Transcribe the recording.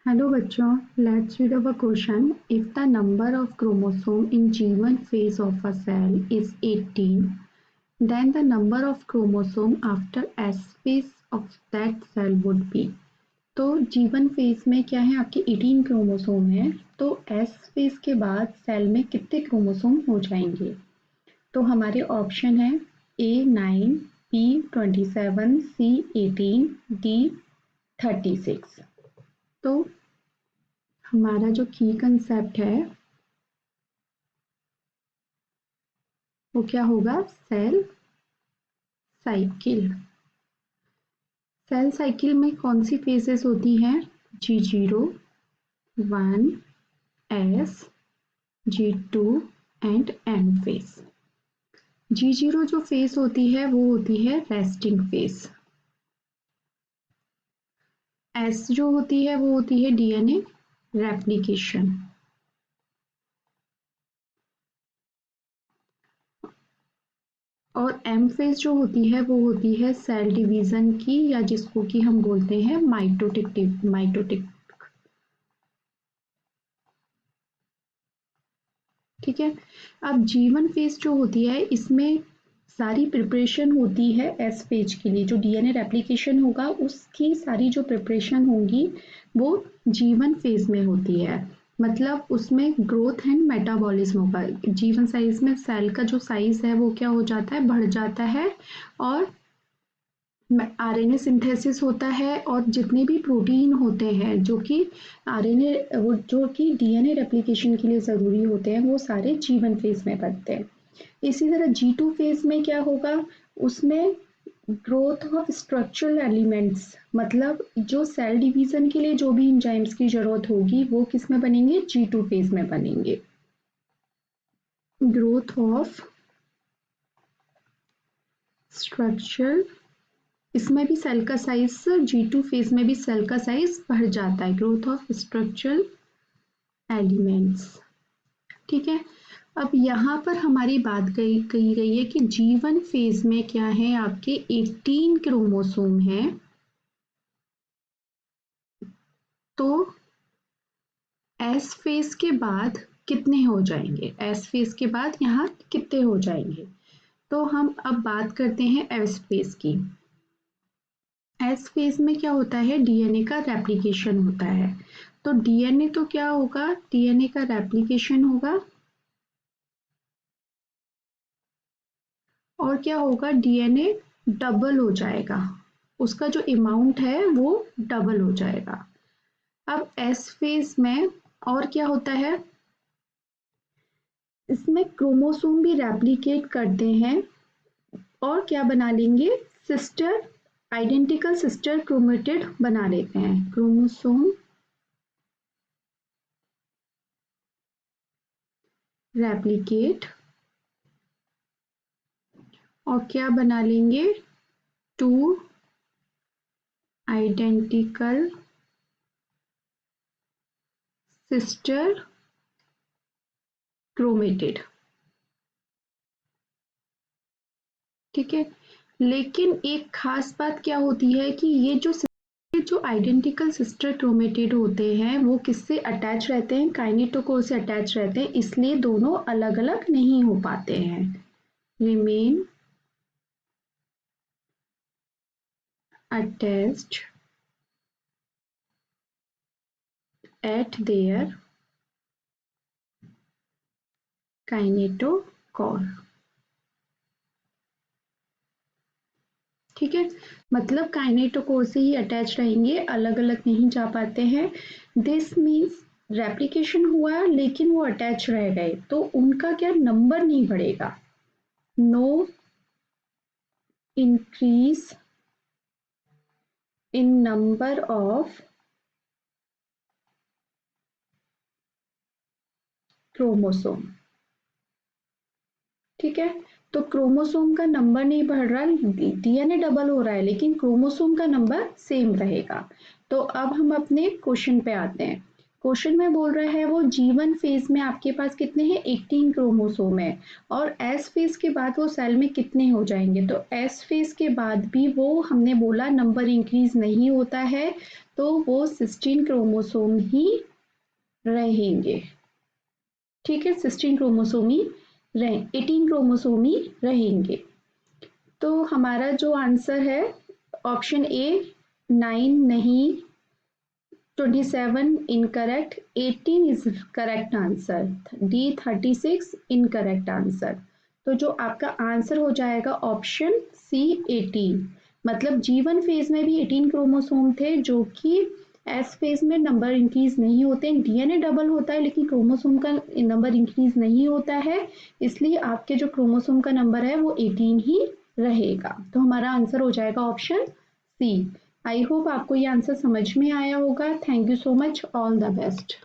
Hello बच्चों, let's read our question. If the number of chromosome in G1 phase of a cell is 18, then the number of chromosome after S phase of that cell would be. तो G1 phase में क्या है, आपके 18 chromosome है, तो S phase के बाद cell में कितने क्रोमोसोम हो जाएंगे? तो हमारे ऑप्शन है A9, B27, C18, D36। तो हमारा जो की कंसेप्ट है वो क्या होगा? Cell cycle. सेल साइकिल में कौन सी फेजेस होती हैं? G0, 1, S, G2 and M phase. G0 जो फेज होती है वो होती है रेस्टिंग फेज। S जो होती है वो होती है DNA रेप्लिकेशन। और M फेज जो होती है वो होती है सेल डिवीजन की, या जिसको कि हम बोलते हैं माइटोटिक। ठीक है। अब G1 फेज जो होती है इसमें सारी प्रिपरेशन होती है एस फेज के लिए। जो डीएनए रेप्लिकेशन होगा उसकी सारी जो प्रिपरेशन होगी वो G1 फेज में होती है। मतलब उसमें ग्रोथ एंड मेटाबॉलिज्म होगा। G1 साइज में सेल का जो साइज है वो क्या हो जाता है? बढ़ जाता है। और आरएनए सिंथेसिस होता है, और जितने भी प्रोटीन होते हैं जो कि आरएनए वो जो कि डीएनए रेप्लिकेशन के लिए ज़रूरी होते हैं वो सारे G1 फेज में बनते हैं। इसी तरह G2 फेज में क्या होगा? उसमें ग्रोथ ऑफ स्ट्रक्चरल एलिमेंट्स, मतलब जो सेल डिवीजन के लिए जो भी एंजाइम्स की जरूरत होगी वो किस में बनेंगे? G2 फेज में बनेंगे। ग्रोथ ऑफ स्ट्रक्चरल, इसमें भी सेल का साइज G2 फेज में भी सेल का साइज बढ़ जाता है। Growth of structural elements. ठीक है। अब यहाँ पर हमारी बात कही गई है कि G1 फेज में क्या है, आपके 18 क्रोमोसोम हैं। तो S फेज के बाद कितने हो जाएंगे? S फेज के बाद यहाँ कितने हो जाएंगे? तो हम अब बात करते हैं S फेज की। एस फेज में क्या होता है? डीएनए का रेप्लिकेशन होता है। तो डीएनए तो क्या होगा? डीएनए का रेप्लिकेशन होगा। और क्या होगा? डीएनए डबल हो जाएगा, उसका जो अमाउंट है वो डबल हो जाएगा। अब एस फेज में और क्या होता है? इसमें क्रोमोसोम भी रेप्लिकेट करते हैं और क्या बना लेंगे? सिस्टर आइडेंटिकल सिस्टर क्रोमेटिड बना लेते हैं। क्रोमोसोम रेप्लिकेट और क्या बना लेंगे? 2 आइडेंटिकल सिस्टर क्रोमेटिड। ठीक है। लेकिन एक खास बात क्या होती है कि ये जो आइडेंटिकल सिस्टर क्रोमेटिड होते हैं वो किससे अटैच रहते हैं? काइनेटोकोर से अटैच रहते हैं, इसलिए दोनों अलग अलग नहीं हो पाते हैं। Remain attached eight there kinetochore. ठीक है। मतलब काइनेटोकोर से ही अटैच रहेंगे, अलग अलग नहीं जा पाते हैं। दिस मीन्स रेप्लिकेशन हुआ लेकिन वो अटैच रह गए, तो उनका क्या नंबर नहीं बढ़ेगा। No increase in number of chromosome. ठीक है। तो क्रोमोसोम का नंबर नहीं बढ़ रहा, डीएनए डबल हो रहा है लेकिन क्रोमोसोम का नंबर सेम रहेगा। तो अब हम अपने क्वेश्चन पे आते हैं। क्वेश्चन में बोल रहा है वो G1 फेज में आपके पास कितने हैं 18 क्रोमोसोम है और S फेज के बाद वो सेल में कितने हो जाएंगे। तो S फेज के बाद भी वो हमने बोला नंबर इंक्रीज नहीं होता है, तो वो 16 क्रोमोसोम ही रहेंगे। ठीक है, 16 क्रोमोसोम ही रहे, 18 क्रोमोसोम ही रहेंगे। तो हमारा जो आंसर है ऑप्शन ए 9 नहीं, 27 incorrect, 18 is correct answer, D 36 incorrect answer. तो जो आपका आंसर हो जाएगा ऑप्शन सी 18। मतलब G1 फेज में भी 18 क्रोमोसोम थे जो कि एस फेज में नंबर इंक्रीज नहीं होते, डीएनए डबल होता है लेकिन क्रोमोसोम का नंबर इंक्रीज नहीं होता है, इसलिए आपके जो क्रोमोसोम का नंबर है वो 18 ही रहेगा। तो हमारा आंसर हो जाएगा ऑप्शन सी। आई होप आपको ये आंसर समझ में आया होगा। Thank you so much, all the best.